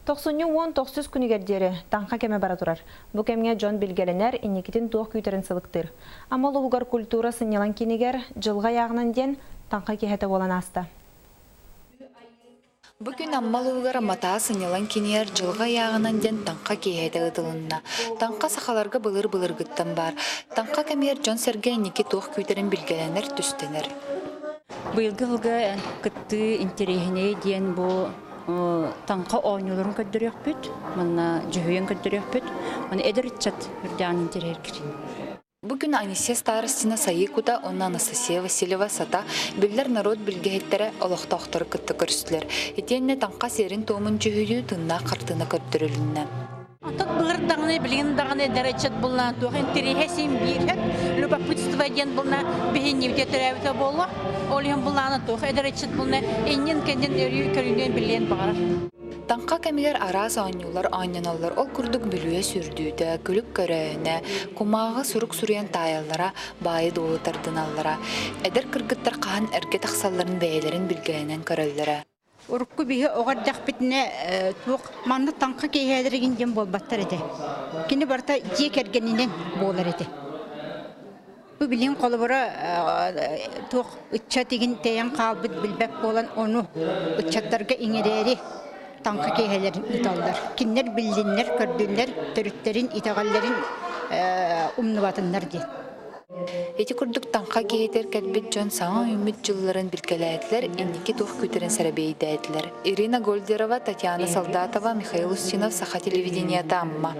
90-9 күнігердері таңқа кеме бара тұрар. Бұ кемге жон білгеленер инекетін тоқ күйтерін сылықтыр. Амал ұғығар культура сынялан кенегер жылға яғынан ден таңқа кехеті болан асты. Бүгін аммал ұлғара матаа сынялан кенер жылға яғынан ден таңқа кейхеті ұдылынна. Таңқа сақаларға былыр-былыр гыттан бар. Таңқа кемер Жон Сергей неке тоқ күйтерін білгеленер түстенер. Бұйылғы ұлға күтті интерегіне ден бұл таңқа ойнуларын көддірек бүт, мұнна жүхейен көддірек бүт, мұны әдірітчат үрдіған интерер кірін. Бүгін Анисия старостина Саикуда, онна Анастасия Васильева сата білдер народ білгехеттері олықтақтары күтті көрістілер. Етенне таңқа серін тоомын жүхейі тынна қартына көттірілінна. Атат бұлыр дағыны, білген дағыны дәрәчет бұлна, туғын тірехесін бейхет, любопытство ден бұлна, бейін невте түрәвіті болу, олығын бұлланы туғы дәрәчет бұлна, еннен кәнден өрі көрінен білген бағар. Таңқа кәмелер араз анюлар аньяналар ол күрдік білуе сүрдүйді, күлік көрәйіне, құмағы сұрук сүрен тайалара, байы долы тардыналара, әдір кіргіттар қаған әрге тақсаларын бәйелерін білгенен көрелері. Урукку биһи оҕар дахпитне туох манны таңка кейһээлеригинден болбаттар эте. Кини барта жие кергенинен болар эте. Бу билин колобора туох ычча тигин тейен калбыт билбек болан ону ыччаттарга иңерери таңка кейһээлерин италдар. Киннер билдиннер, көрдүннер, төрүттерин, итагалларын умнубатыннар ди. Эти күрдік таңқа кейтер кәлбет Жон саңа үміт жылларын білгеләйділер, иннекі тоқ күтерін сәрәбейдәйділер. Ирина Гольдерова, Татьяна Солдатова, Михаил Устинов, Саха телевидениеті амма.